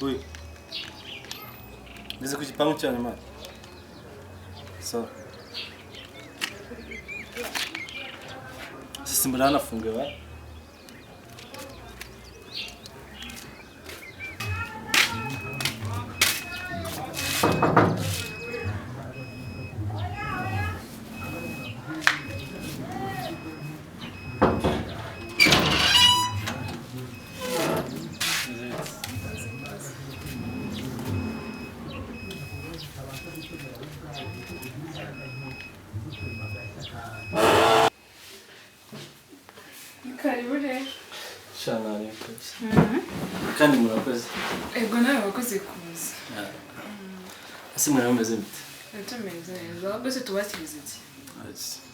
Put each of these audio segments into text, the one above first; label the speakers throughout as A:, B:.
A: Oui. Ngeze ku gipangu cyane mani. So. Sisi mbona hanafungiwe ba?
B: Karibure.
A: Shanani yakoze. Kandi murakoze.
B: Ego nawe wakoze kuza.
A: Ese mwarameze bite?
B: Natumeze neza. Bose tubakiriza iki?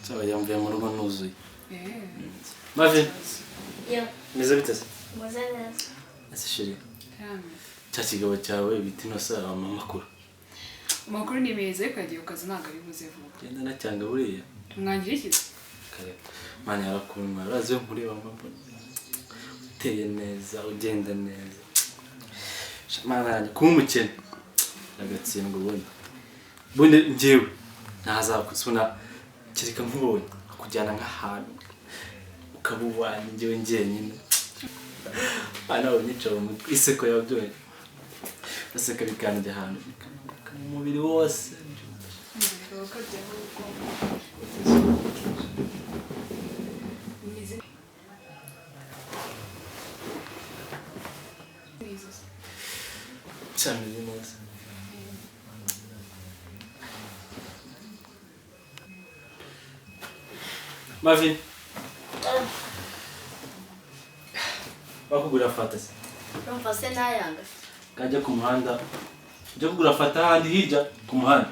A: Cyaba yamvuye mu rugo nuzuye. Mavi.
C: Yo.
A: Meze bite se?
C: Meze neza.
A: Ese shiri.
B: Yamwe.
A: Cya kigabo cyawe biti no sa amakuru.
B: Amakuru ni meza ariko yagiye ukaza ntabwo ari buze vuba.
A: Genda nacyanga buriya.
B: Mwangira iki?
A: Kare. Manya yarakunwa. Urazi yo muri bamba. Uteye neza, ugenda neza. Shamana kuba umukene. Agatsindwa ubona. Bunde njyewe ntazakusuna kirika nkubonye kujyana nk'ahantu ukabubana njyewe njyenyine. Bana unyica mu iseko yabyoye. Aseka bikanje ahantu umubiri wose. Cyane neza. Mavi. Bakugura fata se.
C: Urumva se nayanga.
A: Kajya ku muhanda. Ujya kugura fata handi hirya ku muhanda.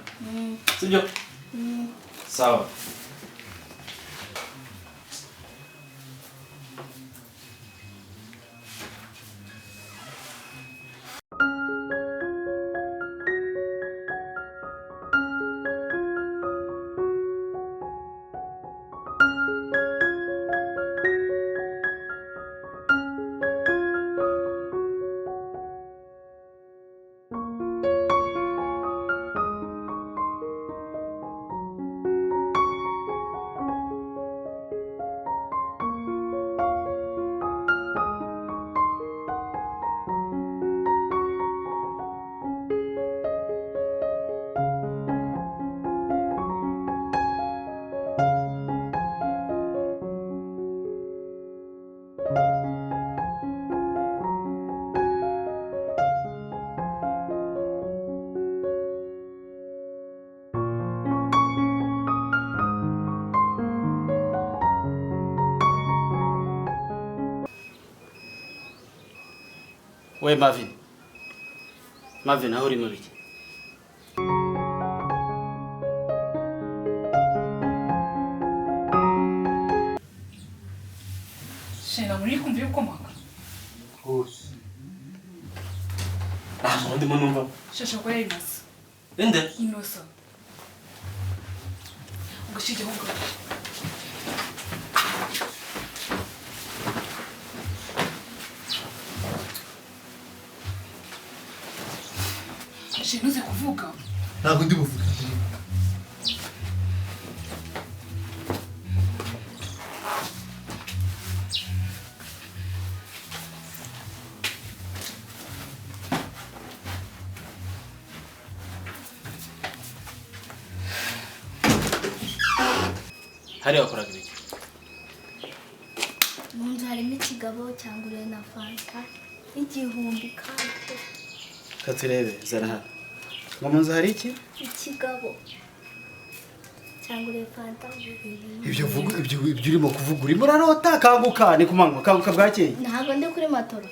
A: Sibyo? Sawa.
D: We Marvin. Marvin aho uri mu biki?
B: Shena muri kumva yuko maka.
A: Hose. Ndimo numva.
B: Shasha kwa Inosa.
A: Ende?
B: Inosa. Ugushije hongo. Shenuze kuvuga.
E: Ntabwo ndi buvuga.
D: Hari wakoraga ibiki?
C: Munzu harimo ikigabo cyangwa na fanta igihumbi kandi.
D: Katurebe zara hano. Ngo munzu hari iki?
C: Ikigabo cyangwa fanta.
D: Ibyo urimo kuvuga urimo urarota kanguka ni kumanywa kanguka bwakeye.
C: Ntabwo ndi kuri matoro.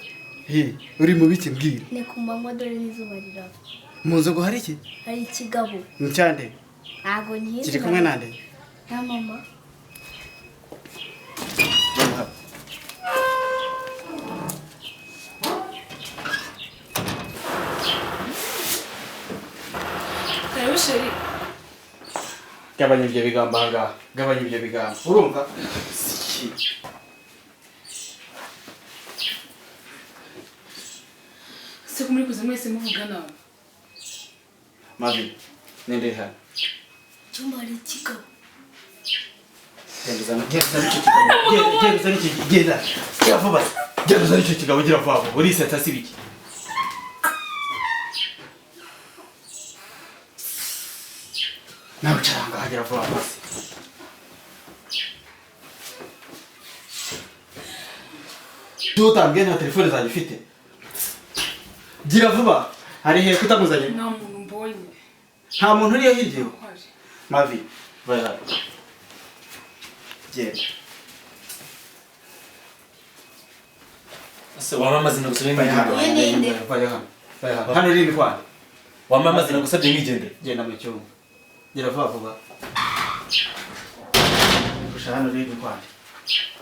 D: Uri mu biki mbwira?
C: Ni kumanywa dore n'izuba rirava.
D: Munzu ngo hari iki?
C: Hari ikigabo.
D: Ncyande.
C: Ntabwo nyizi.
D: Kiri kumwe nande?
C: Na mama.
B: Karibu sheri.
D: Gabanya ibyo bigambo ahangaha. Gabanya ibyo bigambo. Urumva?
B: Se muri kuze mwese muvuga nawe.
D: Mavi nende hano
C: Cyumba ari kigabo.
D: Genda icyo kigabo gira vuba urisetsa sibiki nawe caranga hagera vuba bose tutambwiye nta telefone zanjye ufite gira vuba hari hehe kutamuzanye
B: Nta muntu mbonye.
D: nta muntu uriyo hirya
B: Uhari.
D: Mavi vai hano genda
A: ase wamamazina gusabye
D: vai
A: nk'igende
D: hano vai hano hano rindi kwana
A: wamamazina gusabye nk'igende
D: genda mu cyumba gira vuba vuba kurusha hano rindi kwana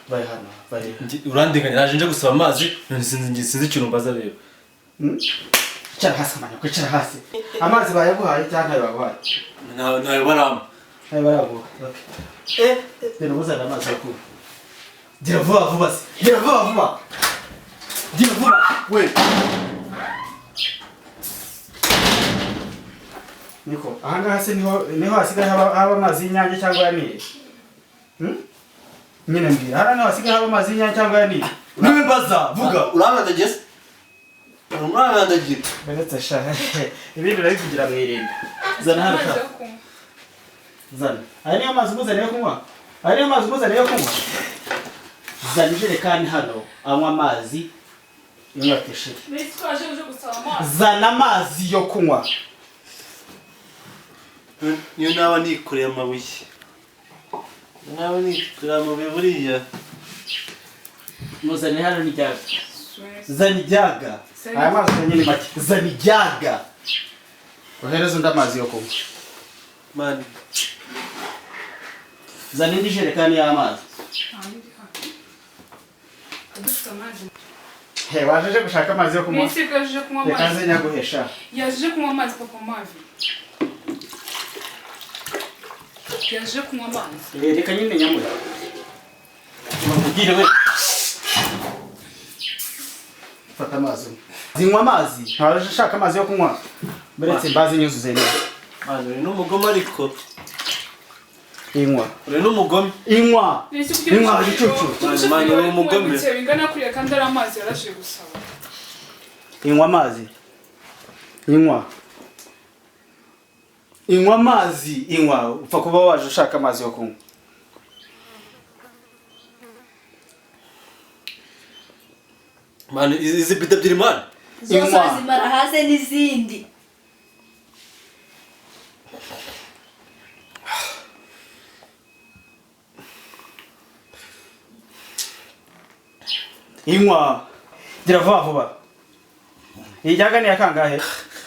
D: vai hano vai
A: urandenganya naje nje gusaba amazi sinzi ikintu mbaza rero
D: icara hasi amanya kwicara hasi amazi bayaguhaye cyangwa ntayo baguhaye
A: nawe barama
D: ntayo baraguha rero uzana amazi yo kunywa gira vuba vuba se gira vuba vuba gira vuba we niko ahangaha se niho hasigaye haba amazi y'inyange cyangwa ya nili nyine mbwira hano niho hasigaye haba amazi y'inyange cyangwa ya nili niwe mbaza vuga
A: urandagiye se urandagiye
D: benetse sha ibindi urabivugira mu irimbi zana hano
B: Amazi
D: ka
B: yo kunywa.
D: zana aya niyo mazi umuzaniye yo kunywa aya niyo mazi umuzaniye yo kunywa zana ijerekani hano anywa amazi inyotesheje
B: Mbese twaje uje gusaba amazi.
D: zana amazi yo kunywa
A: niyo naba nikoreye amabuye naba nikoreye amabuye buriya
D: muzaniye hano n'ijyaga zana ijyaga aya mazi unywa ni make zana ijyaga ohereza undi amazi yo kunywa
A: mani
D: zana indi jerekani y'amazi
B: Dufite amazi.
D: he wajeje gushaka amazi yo kunywa
B: Mbese twaje kunywa
D: reka
B: amazi.
D: nze nyaguhesha
B: Yaje kunywa amazi papa Mavi. Yaje kunywa amazi.
D: reka nyine nyamure mubwire we fata amazi zinywa amazi ntawaje ushaka amazi yo kunywa mberetse mbazi nyuzuze neza
A: mani uri n'umugome ariko
D: inywa
A: uri n'umugome
D: inywa
B: Mbese kugira
D: Inywa
B: ngo
D: ibicucu.
A: Mani, uri umugome.
B: Bingana kuriya kandi ari amazi yarashe gusaba.
D: inywa amazi inywa inywa amazi inywa upfa kuba waje ushaka amazi yo kunywa
A: mani izi bita ebyiri mani
C: Zose
D: Inywa.
C: bazimara hasi n'izindi.
D: inywa gira vuba vuba ijyaga ni yakangahe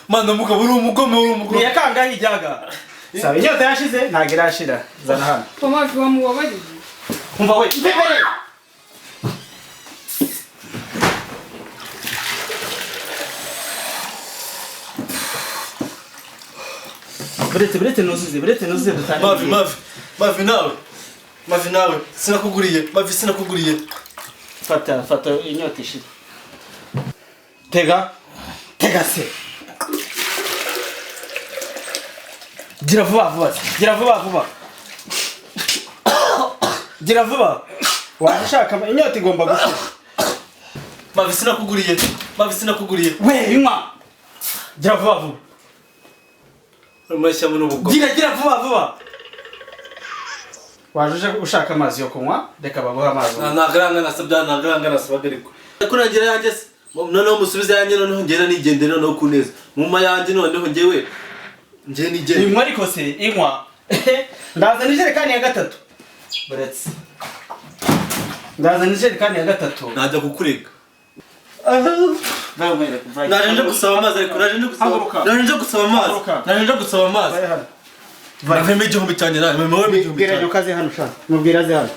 A: mani umugabo uri umugome uri
D: ni
A: umugome
D: yakangahe ijyaga sawa inyota yashize ntabwo irashira zana hano
B: Papa Mavi wamubabariye.
D: umva we mbere buretse nuzuze dutangire
A: mavi nawe sinakuguriye
D: fata inyota ishira tega se gira vuba waje ushaka inyota igomba gushira
A: mavi sinakuguriye
D: we inywa gira vuba
A: umashyamo n'ubugome
D: gira vuba waje ushaka amazi yo kunywa reka baguha amazi
A: ntagaranga nasabaga ariko nagira yanjye se noneho musubize yanjye noneho ngenda nigendere noneho ku neza muma yanjye noneho njyewe njye nigende
D: inywa ariko se inywa ndazana ijerekani ya gatatu buretse ndazana ijerekani ya gatatu
A: najya kukurega
D: naje
A: naje nje gusaba amazi ariko naje nje gusaba amazi navemo igihumbi cyanjye nawe mubwire igihumbi
D: mubwira
A: cyanjye
D: ukaze hano ushaka mubwira aze hano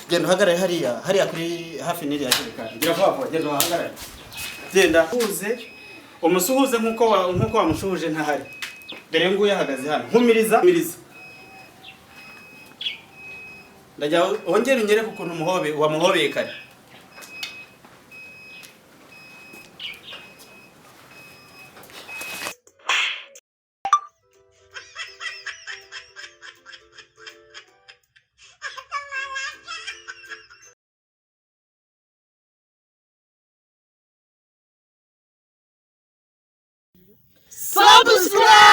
D: genda uhagarare hariya kuri hafi n'iriya jerekani gira vuba genda uhagarare genda uhuze umusuhuze nk'uko wamushuhuje ntahari dore nguyu ahagaze hano nkumiriza ndajya wongera unyereke ukuntu wamuhobeye kare.
E: Subscribe!